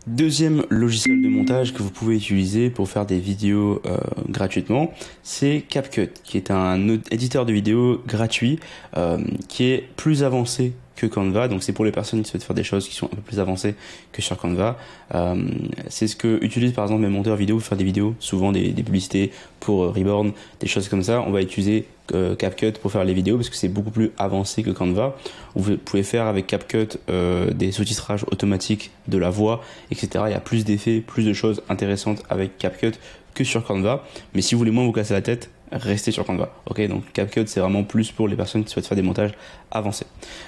Deuxième logiciel de montage que vous pouvez utiliser pour faire des vidéos gratuitement, c'est CapCut, qui est un éditeur de vidéos gratuit qui est plus avancé que Canva. Donc c'est pour les personnes qui souhaitent faire des choses qui sont un peu plus avancées que sur Canva. C'est ce que utilisent par exemple mes monteurs vidéo pour faire des vidéos, souvent des publicités pour Reborn, des choses comme ça. On va utiliser CapCut pour faire les vidéos parce que c'est beaucoup plus avancé que Canva. Vous pouvez faire avec CapCut des sous-titrages automatiques de la voix, etc. Il y a plus d'effets, plus de choses intéressantes avec CapCut que sur Canva. Mais si vous voulez moins vous casser la tête, restez sur Canva. Ok, donc CapCut c'est vraiment plus pour les personnes qui souhaitent faire des montages avancés.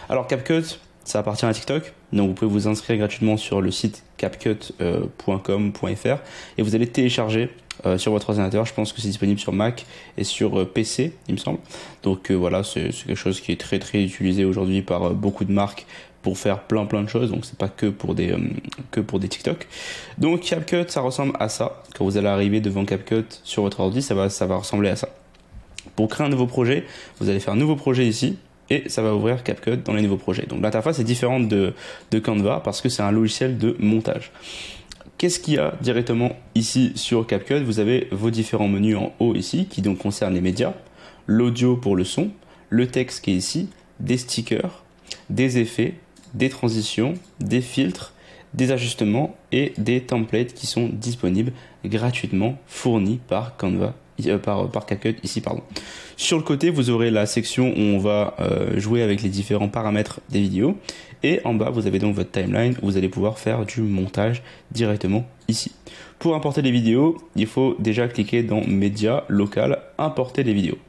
Alors CapCut, ça appartient à TikTok, donc vous pouvez vous inscrire gratuitement sur le site capcut.com.fr et vous allez télécharger sur votre ordinateur. Je pense que c'est disponible sur Mac et sur PC, il me semble. Donc voilà, c'est quelque chose qui est très utilisé aujourd'hui par beaucoup de marques pour faire plein de choses. Donc c'est pas que pour des TikTok. Donc CapCut, ça ressemble à ça. Quand vous allez arriver devant CapCut sur votre ordi, ça va ressembler à ça. Pour créer un nouveau projet, vous allez faire un nouveau projet ici. Et ça va ouvrir CapCut dans les nouveaux projets. Donc l'interface est différente de Canva parce que c'est un logiciel de montage. Qu'est-ce qu'il y a directement ici sur CapCut? Vous avez vos différents menus en haut ici qui donc concernent les médias, l'audio pour le son, le texte qui est ici, des stickers, des effets, des transitions, des filtres, des ajustements et des templates qui sont disponibles gratuitement fournis par Canva. Par CapCut ici, pardon. Sur le côté, vous aurez la section où on va jouer avec les différents paramètres des vidéos. Et en bas, vous avez donc votre timeline où vous allez pouvoir faire du montage directement ici. Pour importer les vidéos, il faut déjà cliquer dans Médias, Local, Importer les vidéos.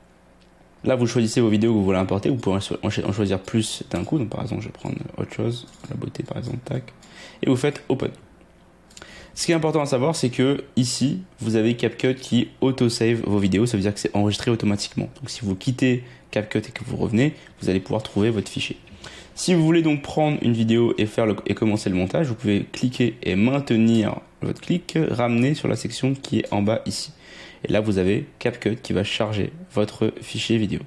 Là, vous choisissez vos vidéos que vous voulez importer. Vous pouvez en choisir plus d'un coup. Donc, par exemple, je vais prendre autre chose, la beauté par exemple, tac. Et vous faites Open. Ce qui est important à savoir, c'est que ici, vous avez CapCut qui auto-save vos vidéos. Ça veut dire que c'est enregistré automatiquement. Donc, si vous quittez CapCut et que vous revenez, vous allez pouvoir trouver votre fichier. Si vous voulez donc prendre une vidéo et commencer le montage, vous pouvez cliquer et maintenir votre clic, ramener sur la section qui est en bas ici. Et là, vous avez CapCut qui va charger votre fichier vidéo.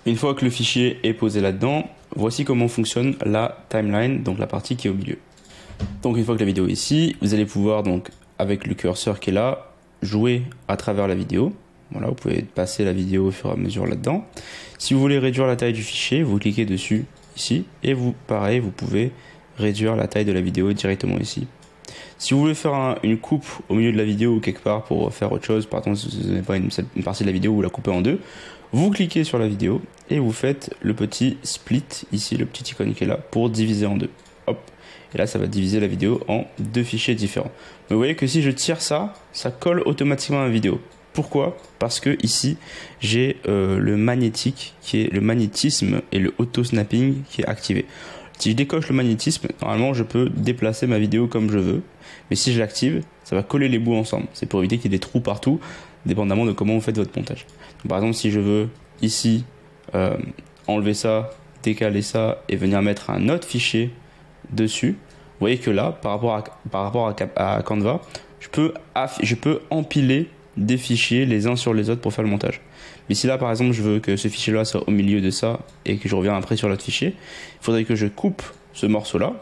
Une fois que le fichier est posé là-dedans, voici comment fonctionne la timeline, donc la partie qui est au milieu. Donc une fois que la vidéo est ici, vous allez pouvoir donc avec le curseur qui est là, jouer à travers la vidéo. Voilà, vous pouvez passer la vidéo au fur et à mesure là-dedans. Si vous voulez réduire la taille du fichier, vous cliquez dessus ici et pareil, vous pouvez réduire la taille de la vidéo directement ici. Si vous voulez faire une coupe au milieu de la vidéo ou quelque part pour faire autre chose, par exemple si vous n'avez pas une partie de la vidéo où vous la coupez en deux, vous cliquez sur la vidéo et vous faites le petit split ici, le petit icône qui est là pour diviser en deux. Hop. Et là, ça va diviser la vidéo en deux fichiers différents. Mais vous voyez que si je tire ça, ça colle automatiquement à la vidéo. Pourquoi? Parce que ici, j'ai le magnétique, qui est le magnétisme et le auto-snapping qui est activé. Si je décoche le magnétisme, normalement, je peux déplacer ma vidéo comme je veux. Mais si je l'active, ça va coller les bouts ensemble. C'est pour éviter qu'il y ait des trous partout, dépendamment de comment vous faites votre montage. Donc, par exemple, si je veux ici enlever ça, décaler ça et venir mettre un autre fichier dessus, vous voyez que là, par rapport à Canva, je peux empiler des fichiers les uns sur les autres pour faire le montage. Mais si là, par exemple, je veux que ce fichier-là soit au milieu de ça et que je reviens après sur l'autre fichier, il faudrait que je coupe ce morceau-là,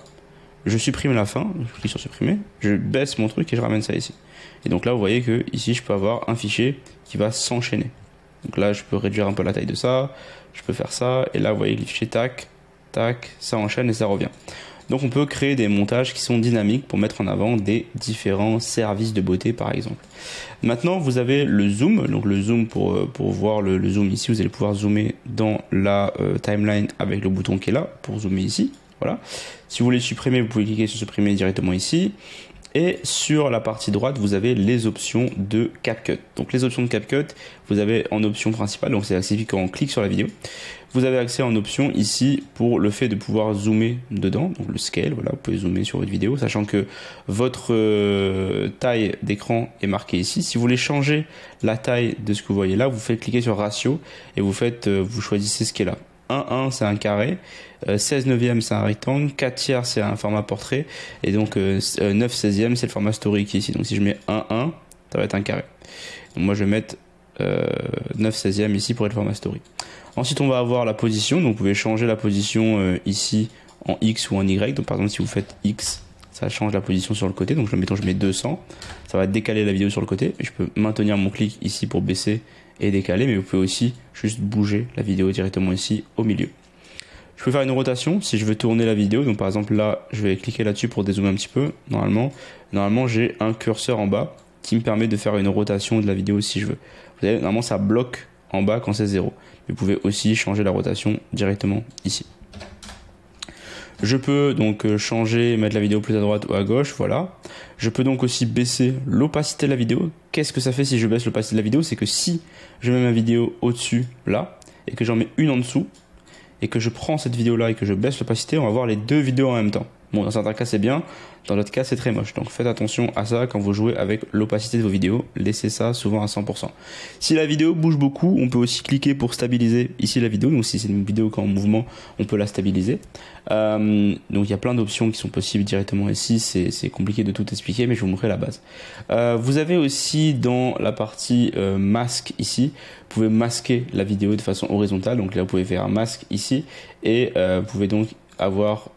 je supprime la fin, je clique sur supprimer, je baisse mon truc et je ramène ça ici. Et donc là, vous voyez que ici, je peux avoir un fichier qui va s'enchaîner. Donc là, je peux réduire un peu la taille de ça, je peux faire ça, et là, vous voyez que les fichiers, tac, tac, ça enchaîne et ça revient. Donc on peut créer des montages qui sont dynamiques pour mettre en avant des différents services de beauté par exemple. Maintenant vous avez le zoom, donc le zoom pour voir le zoom ici, vous allez pouvoir zoomer dans la timeline avec le bouton qui est là pour zoomer ici. Voilà. Si vous voulez supprimer, vous pouvez cliquer sur supprimer directement ici. Et sur la partie droite, vous avez les options de CapCut. Donc les options de CapCut, vous avez en option principale, donc c'est accessible quand on clique sur la vidéo. Vous avez accès en option ici pour le fait de pouvoir zoomer dedans, donc le scale, voilà, vous pouvez zoomer sur votre vidéo, sachant que votre taille d'écran est marquée ici. Si vous voulez changer la taille de ce que vous voyez là, vous faites cliquer sur ratio et vous choisissez ce qui est là. 1,1 c'est un carré, 16 neuvième c'est un rectangle, 4 tiers c'est un format portrait, et donc 9 16e c'est le format story qui est ici. Donc si je mets 1,1, ça va être un carré. Donc moi je vais mettre 9 16e ici pour être le format story. Ensuite on va avoir la position, donc vous pouvez changer la position ici en X ou en Y. Donc par exemple si vous faites X, ça ça change la position sur le côté. Donc mettons, je mets 200, ça va décaler la vidéo sur le côté. Et je peux maintenir mon clic ici pour baisser et décaler, mais vous pouvez aussi juste bouger la vidéo directement ici au milieu. Je peux faire une rotation si je veux tourner la vidéo. Donc par exemple là, je vais cliquer là-dessus pour dézoomer un petit peu. Normalement j'ai un curseur en bas qui me permet de faire une rotation de la vidéo si je veux. Vous savez, normalement ça bloque en bas quand c'est 0. Vous pouvez aussi changer la rotation directement ici. Je peux donc changer, mettre la vidéo plus à droite ou à gauche, voilà. Je peux donc aussi baisser l'opacité de la vidéo. Qu'est-ce que ça fait si je baisse l'opacité de la vidéo? C'est que si je mets ma vidéo au-dessus, là, et que j'en mets une en dessous, et que je prends cette vidéo là et que je baisse l'opacité, on va voir les deux vidéos en même temps. Bon, dans certains cas c'est bien, dans d'autres cas c'est très moche. Donc faites attention à ça quand vous jouez avec l'opacité de vos vidéos. Laissez ça souvent à 100%. Si la vidéo bouge beaucoup, on peut aussi cliquer pour stabiliser ici la vidéo. Donc si c'est une vidéo qui est en mouvement, on peut la stabiliser. Donc il y a plein d'options qui sont possibles directement ici. C'est compliqué de tout expliquer, mais je vais vous montrer la base. Vous avez aussi dans la partie masque ici, vous pouvez masquer la vidéo de façon horizontale. Donc là vous pouvez faire un masque ici et vous pouvez donc avoir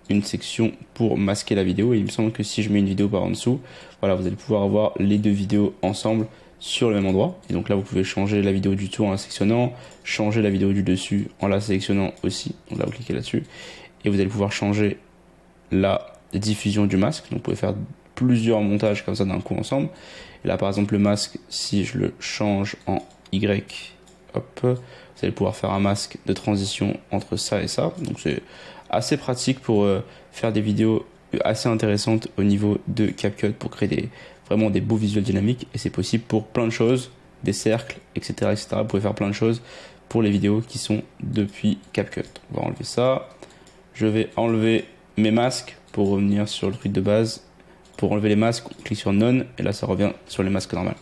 une section pour masquer la vidéo. Et il me semble que si je mets une vidéo par en dessous, voilà, vous allez pouvoir avoir les deux vidéos ensemble sur le même endroit. Et donc là vous pouvez changer la vidéo du tout en la sélectionnant, changer la vidéo du dessus en la sélectionnant aussi. Donc là vous cliquez là-dessus et vous allez pouvoir changer la diffusion du masque. Donc vous pouvez faire plusieurs montages comme ça d'un coup ensemble. Et là par exemple le masque, si je le change en Y, hop, vous allez pouvoir faire un masque de transition entre ça et ça. Donc c'est assez pratique pour faire des vidéos assez intéressantes au niveau de CapCut pour créer vraiment des beaux visuels dynamiques. Et c'est possible pour plein de choses, des cercles, etc., etc. Vous pouvez faire plein de choses pour les vidéos qui sont depuis CapCut. On va enlever ça. Je vais enlever mes masques pour revenir sur le truc de base. Pour enlever les masques, on clique sur None et là ça revient sur les masques normales.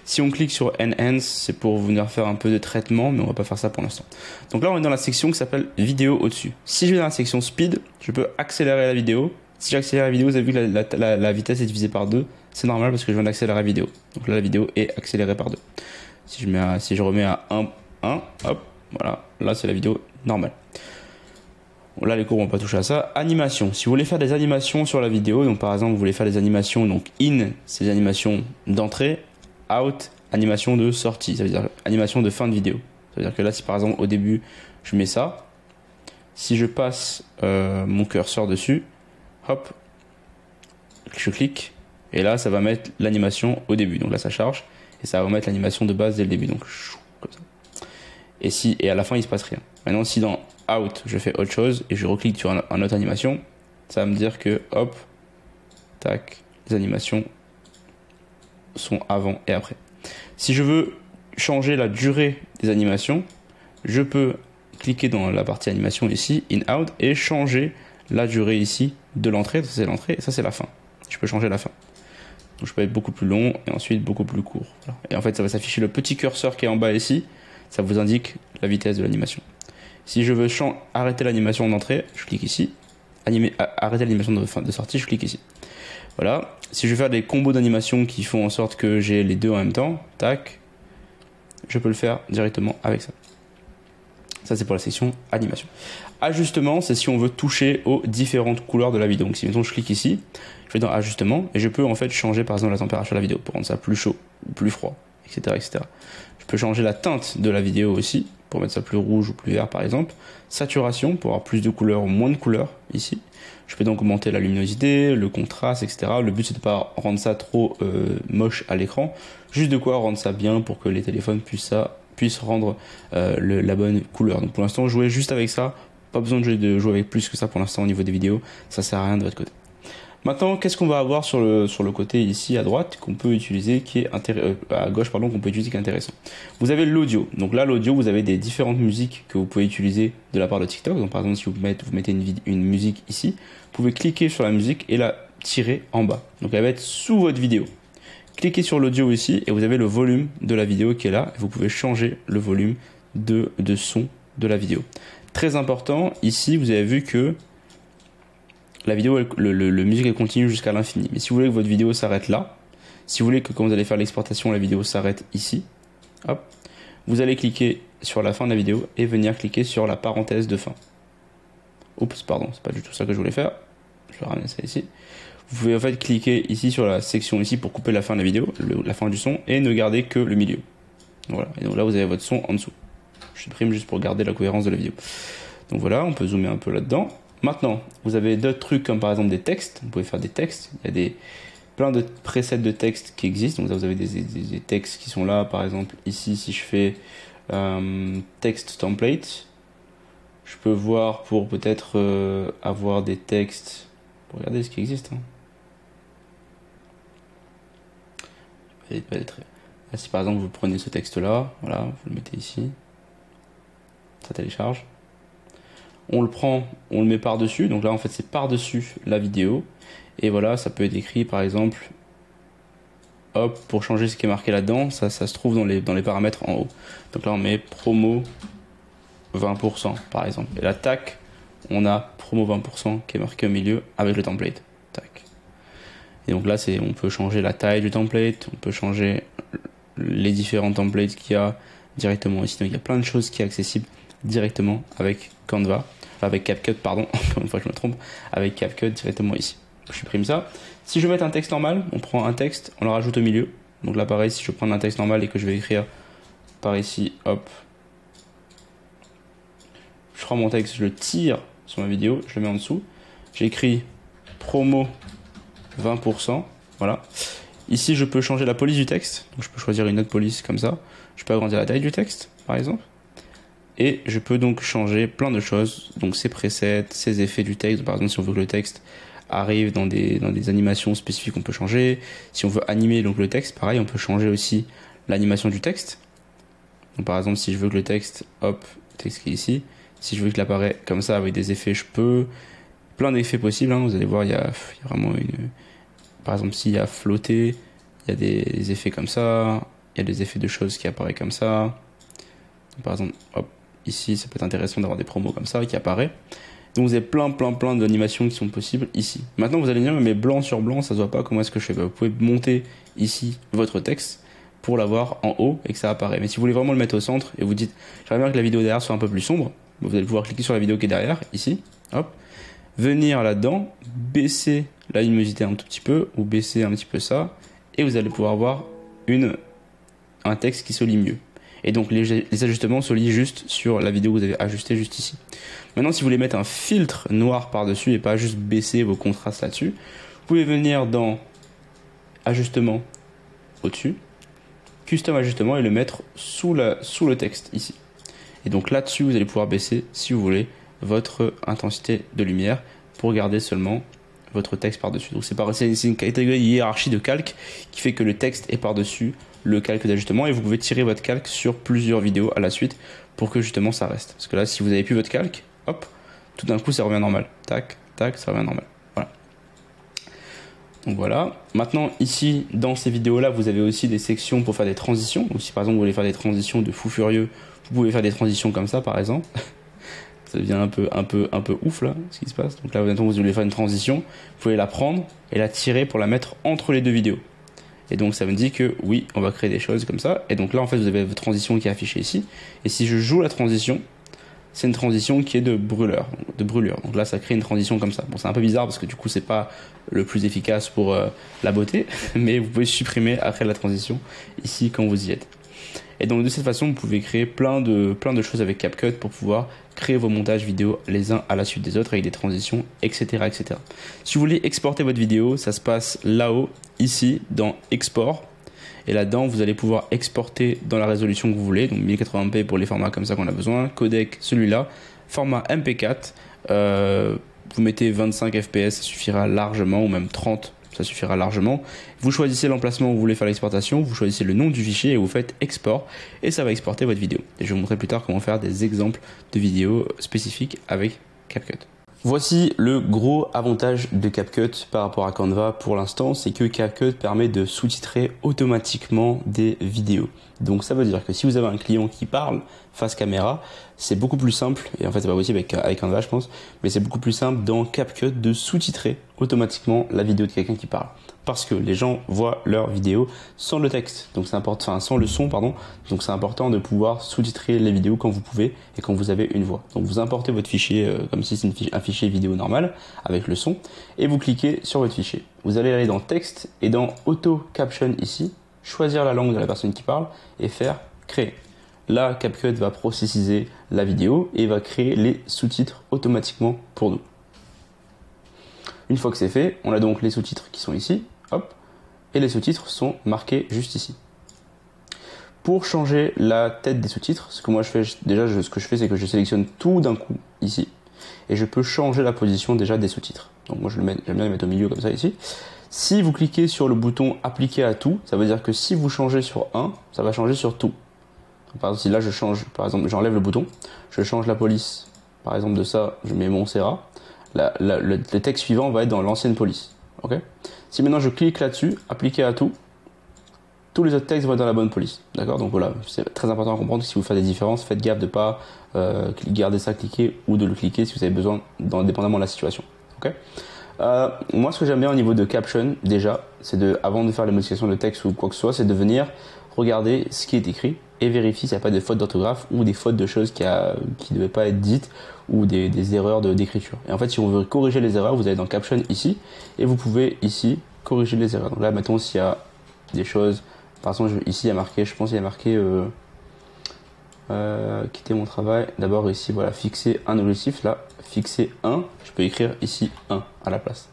Si on clique sur Enhance, c'est pour venir faire un peu de traitement, mais on va pas faire ça pour l'instant. Donc là on est dans la section qui s'appelle vidéo au-dessus. Si je vais dans la section speed, je peux accélérer la vidéo. Si j'accélère la vidéo, vous avez vu que la vitesse est divisée par 2. C'est normal parce que je viens d'accélérer la vidéo. Donc là la vidéo est accélérée par 2. Si je remets à 1, hop, voilà, là c'est la vidéo normale. Là, les cours vont pas toucher à ça. Animation. Si vous voulez faire des animations sur la vidéo, donc par exemple, vous voulez faire des animations, donc in, c'est des animations d'entrée, out, animation de sortie. Ça veut dire animation de fin de vidéo. Ça veut dire que là, si par exemple, au début, je mets ça, si je passe mon curseur dessus, hop, je clique, et là, ça va mettre l'animation au début. Donc là, ça charge, et ça va mettre l'animation de base dès le début. Donc, comme ça. Et à la fin, il se passe rien. Maintenant, si dans out, je fais autre chose et je reclique sur un autre animation, ça va me dire que hop, tac, les animations sont avant et après. Si je veux changer la durée des animations, je peux cliquer dans la partie animation ici, in out, et changer la durée ici de l'entrée. Ça c'est l'entrée et ça c'est la fin. Je peux changer la fin. Donc je peux être beaucoup plus long et ensuite beaucoup plus court. Voilà. Et en fait ça va s'afficher le petit curseur qui est en bas ici, ça vous indique la vitesse de l'animation. Si je veux arrêter l'animation d'entrée, je clique ici. Arrêter l'animation de sortie, je clique ici. Voilà. Si je veux faire des combos d'animation qui font en sorte que j'ai les deux en même temps, tac, je peux le faire directement avec ça. Ça, c'est pour la section animation. Ajustement, c'est si on veut toucher aux différentes couleurs de la vidéo. Donc si mettons je clique ici, je vais dans ajustement et je peux en fait changer par exemple la température de la vidéo pour rendre ça plus chaud ou plus froid, etc., etc. Je peux changer la teinte de la vidéo aussi, pour mettre ça plus rouge ou plus vert par exemple. Saturation, pour avoir plus de couleurs ou moins de couleurs ici. Je peux donc augmenter la luminosité, le contraste, etc. Le but c'est de ne pas rendre ça trop moche à l'écran, juste de quoi rendre ça bien pour que les téléphones puissent rendre la bonne couleur. Donc pour l'instant jouez juste avec ça, pas besoin de jouer avec plus que ça pour l'instant au niveau des vidéos, ça sert à rien de votre côté. Maintenant, qu'est-ce qu'on va avoir sur le côté ici à droite qu'on peut utiliser, à gauche pardon, qu'on peut utiliser qui est intéressant. Vous avez l'audio. Donc là, l'audio, vous avez des différentes musiques que vous pouvez utiliser de la part de TikTok. Donc par exemple, si vous mettez une musique ici, vous pouvez cliquer sur la musique et la tirer en bas. Donc elle va être sous votre vidéo. Cliquez sur l'audio ici et vous avez le volume de la vidéo qui est là. Et vous pouvez changer le volume de son de la vidéo. Très important, ici, vous avez vu que la vidéo, le musique elle continue jusqu'à l'infini. Mais si vous voulez que votre vidéo s'arrête là, si vous voulez que quand vous allez faire l'exportation, la vidéo s'arrête ici, hop, vous allez cliquer sur la fin de la vidéo et venir cliquer sur la parenthèse de fin. Oups, pardon, c'est pas du tout ça que je voulais faire. Je vais ramener ça ici. vous pouvez en fait cliquer ici sur la section ici pour couper la fin de la vidéo, la fin du son, et ne garder que le milieu. Voilà, et donc là vous avez votre son en dessous. Je supprime juste pour garder la cohérence de la vidéo. Donc voilà, on peut zoomer un peu là-dedans. Maintenant, vous avez d'autres trucs comme par exemple des textes. Vous pouvez faire des textes. Il y a plein de presets de texte qui existent. Donc là, vous avez des textes qui sont là. Par exemple, ici, si je fais text template, je peux voir pour peut-être avoir des textes. Pour regarder ce qui existe. Hein. Là, si par exemple vous prenez ce texte-là, voilà, vous le mettez ici. Ça télécharge. On le prend, on le met par-dessus. Donc là, en fait, c'est par-dessus la vidéo. Et voilà, ça peut être écrit, par exemple, hop, pour changer ce qui est marqué là-dedans, ça se trouve dans les paramètres en haut. Donc là, on met promo 20%, par exemple. Et là, tac, on a promo 20% qui est marqué au milieu avec le template. Tac. Et donc là, on peut changer la taille du template, on peut changer les différents templates qu'il y a directement ici. Donc il y a plein de choses qui sont accessibles directement avec Canva. Avec CapCut, pardon, encore une fois je me trompe, avec CapCut directement ici. Je supprime ça. Si je veux mettre un texte normal, on prend un texte, on le rajoute au milieu. Donc là pareil, si je prends un texte normal et que je vais écrire par ici, hop, je prends mon texte, je le tire sur ma vidéo, je le mets en dessous. J'écris promo 20%, voilà. Ici je peux changer la police du texte, donc je peux choisir une autre police comme ça. Je peux agrandir la taille du texte, par exemple. Et je peux donc changer plein de choses, donc ces presets, ces effets du texte. Par exemple, si on veut que le texte arrive dans des animations spécifiques, on peut changer. Si on veut animer donc le texte, pareil, on peut changer aussi l'animation du texte. Donc par exemple, si je veux que le texte, hop, le texte qui est ici, si je veux qu'il apparaisse comme ça avec des effets, je peux. Plein d'effets possibles, hein. Vous allez voir, il y a vraiment une. Par exemple, s'il y a flotter, il y a des effets comme ça, il y a des effets de choses qui apparaissent comme ça. Donc, par exemple, hop. Ici, ça peut être intéressant d'avoir des promos comme ça qui apparaissent. Donc vous avez plein d'animations qui sont possibles ici. Maintenant vous allez dire mais blanc sur blanc ça se voit pas, comment est-ce que je fais? Vous pouvez monter ici votre texte pour l'avoir en haut et que ça apparaît. Mais si vous voulez vraiment le mettre au centre et vous dites j'aimerais bien que la vidéo derrière soit un peu plus sombre, vous allez pouvoir cliquer sur la vidéo qui est derrière ici, hop, venir là-dedans, baisser la luminosité un tout petit peu ou baisser un petit peu ça et vous allez pouvoir voir un texte qui se lit mieux. Et donc les ajustements se lient juste sur la vidéo que vous avez ajustée juste ici. Maintenant, si vous voulez mettre un filtre noir par-dessus et pas juste baisser vos contrastes là-dessus, vous pouvez venir dans Ajustement au-dessus, Custom Ajustement et le mettre sous le texte ici. Et donc là-dessus, vous allez pouvoir baisser, si vous voulez, votre intensité de lumière pour garder seulement votre texte par-dessus. Donc c'est une catégorie hiérarchie de calque qui fait que le texte est par-dessus le calque d'ajustement et vous pouvez tirer votre calque sur plusieurs vidéos à la suite pour que justement ça reste. Parce que là, si vous n'avez plus votre calque, hop, tout d'un coup ça revient normal. Tac, tac, ça revient normal. Voilà. Donc voilà. Maintenant ici, dans ces vidéos-là, vous avez aussi des sections pour faire des transitions. Donc si par exemple vous voulez faire des transitions de fou furieux, vous pouvez faire des transitions comme ça par exemple. Ça devient un peu ouf là, ce qui se passe. Donc là, maintenant vous voulez faire une transition, vous pouvez la prendre et la tirer pour la mettre entre les deux vidéos. Et donc ça me dit que oui, on va créer des choses comme ça. Et donc là, en fait, vous avez votre transition qui est affichée ici. Et si je joue la transition, c'est une transition qui est de brûlure. Donc là, ça crée une transition comme ça. Bon, c'est un peu bizarre parce que du coup, c'est pas le plus efficace pour la beauté, mais vous pouvez supprimer après la transition ici quand vous y êtes. Et donc de cette façon, vous pouvez créer plein de choses avec CapCut pour pouvoir créer vos montages vidéo les uns à la suite des autres avec des transitions, etc., etc. Si vous voulez exporter votre vidéo, ça se passe là-haut, ici, dans Export. Et là-dedans, vous allez pouvoir exporter dans la résolution que vous voulez, donc 1080p pour les formats comme ça qu'on a besoin, codec celui-là, format MP4, vous mettez 25 fps, ça suffira largement, ou même 30, ça suffira largement. Vous choisissez l'emplacement où vous voulez faire l'exportation, vous choisissez le nom du fichier et vous faites export et ça va exporter votre vidéo. Et je vais vous montrer plus tard comment faire des exemples de vidéos spécifiques avec CapCut. Voici le gros avantage de CapCut par rapport à Canva pour l'instant, c'est que CapCut permet de sous-titrer automatiquement des vidéos. Donc ça veut dire que si vous avez un client qui parle face caméra, c'est beaucoup plus simple, et en fait c'est pas possible avec Canva je pense, mais c'est beaucoup plus simple dans CapCut de sous-titrer automatiquement la vidéo de quelqu'un qui parle. Parce que les gens voient leur vidéo sans le texte, donc c'est important, enfin sans le son, pardon. Donc c'est important de pouvoir sous-titrer les vidéos quand vous pouvez et quand vous avez une voix. Donc vous importez votre fichier comme si c'est un fichier vidéo normal avec le son et vous cliquez sur votre fichier. Vous allez aller dans texte et dans auto caption ici, choisir la langue de la personne qui parle et faire créer. Là, CapCut va processiser la vidéo et va créer les sous-titres automatiquement pour nous. Une fois que c'est fait, on a donc les sous-titres qui sont ici, hop, et les sous-titres sont marqués juste ici. Pour changer la tête des sous-titres, ce que moi je fais déjà, ce que je fais, c'est que je sélectionne tout d'un coup ici, et je peux changer la position déjà des sous-titres. Donc moi j'aime bien les mettre au milieu comme ça ici. Si vous cliquez sur le bouton appliquer à tout, ça veut dire que si vous changez sur un, ça va changer sur tout. Par exemple, si là je change, par exemple, j'enlève le bouton, je change la police, par exemple de ça, je mets Montserrat. Le texte suivant va être dans l'ancienne police. Okay, si maintenant je clique là-dessus, appliquer à tout, tous les autres textes vont être dans la bonne police. D'accord. Donc voilà, c'est très important à comprendre. Si vous faites des différences, faites gaffe de ne pas garder ça cliqué ou de le cliquer si vous avez besoin, dépendamment de la situation. Okay, moi, ce que j'aime bien au niveau de caption, déjà, c'est avant de faire les modifications de texte ou quoi que ce soit, c'est de venir regarder ce qui est écrit et vérifier s'il n'y a pas de fautes d'orthographe ou des fautes de choses qui ne devaient pas être dites ou des erreurs d'écriture. Et en fait, si vous voulez corriger les erreurs, vous allez dans Caption ici et vous pouvez ici corriger les erreurs. Donc là, mettons s'il y a des choses, par exemple, ici il y a marqué, je pense qu'il y a marqué quitter mon travail. D'abord ici, voilà, fixer un objectif. Là, fixer 1, je peux écrire ici 1 à la place.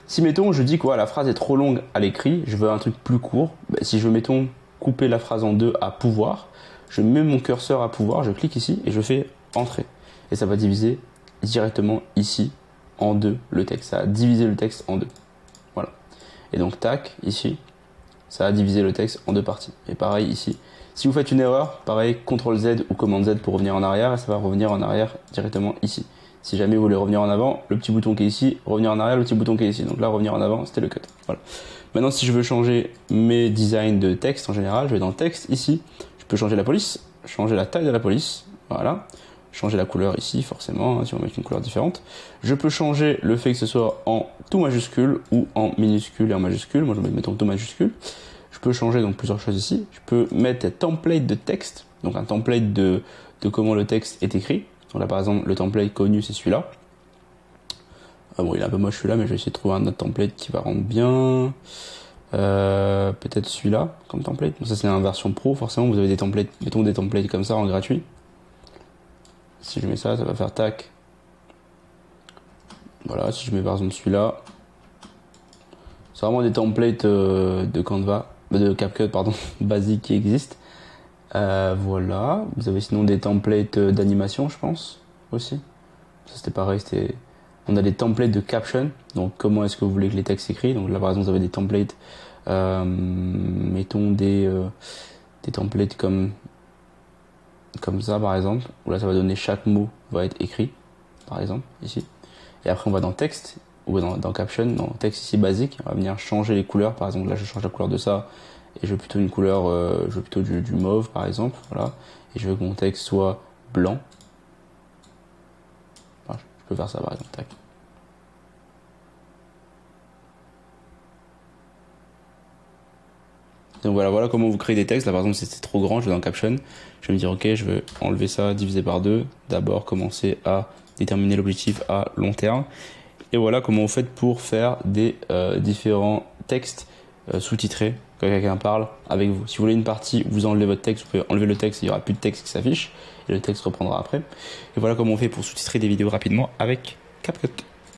Si mettons, je dis que la phrase est trop longue à l'écrit, je veux un truc plus court, si je veux, mettons, couper la phrase en deux à pouvoir, je mets mon curseur à pouvoir, je clique ici et je fais entrer. Et ça va diviser directement ici en deux le texte. Ça a divisé le texte en deux. Voilà. Et donc tac, ici, ça a divisé le texte en deux parties. Et pareil ici. Si vous faites une erreur, pareil, CTRL Z ou commande Z pour revenir en arrière, et ça va revenir en arrière directement ici. Si jamais vous voulez revenir en avant, le petit bouton qui est ici, revenir en arrière, le petit bouton qui est ici. Donc là, revenir en avant, c'était le cut. Voilà. Maintenant, si je veux changer mes designs de texte en général, je vais dans texte ici. Je peux changer la police, changer la taille de la police. Voilà. Changer la couleur ici, forcément, hein, si on met une couleur différente. Je peux changer le fait que ce soit en tout majuscule ou en minuscule et en majuscule. Moi, je vais mettre en tout majuscule. Je peux changer donc plusieurs choses ici. Je peux mettre des templates de texte, donc un template de comment le texte est écrit. Donc là, par exemple, le template connu, c'est celui-là. Bon, il est un peu moche celui-là, mais je vais essayer de trouver un autre template qui va rendre bien. Peut-être celui-là comme template. Donc ça, c'est la version pro. Forcément, vous avez des templates, mettons des templates comme ça en gratuit. Si je mets ça, ça va faire tac. Voilà, si je mets par exemple celui-là. C'est vraiment des templates de Canva, de CapCut, pardon, basiques qui existent. Voilà. Vous avez sinon des templates d'animation, je pense, aussi. Ça, c'était pareil, on a des templates de caption, donc comment est-ce que vous voulez que les textes s'écrivent. Donc là par exemple vous avez des templates, mettons des templates comme ça par exemple, où là ça va donner chaque mot va être écrit, par exemple ici. Et après on va dans texte, ou dans caption, dans texte ici basique, on va venir changer les couleurs. Par exemple là je change la couleur de ça, et je veux plutôt une couleur, je veux plutôt du mauve par exemple, voilà. Et je veux que mon texte soit blanc. Je peux faire ça par exemple, tac. Donc voilà comment vous créez des textes. Là par exemple si c'est trop grand, je vais dans Caption, je vais me dire ok, je vais enlever ça, diviser par 2. D'abord commencer à déterminer l'objectif à long terme. Et voilà comment vous faites pour faire des différents textes sous-titrés quand quelqu'un parle avec vous. Si vous voulez une partie, vous enlevez votre texte, vous pouvez enlever le texte, il n'y aura plus de texte qui s'affiche et le texte reprendra après. Et voilà comment on fait pour sous-titrer des vidéos rapidement avec CapCut.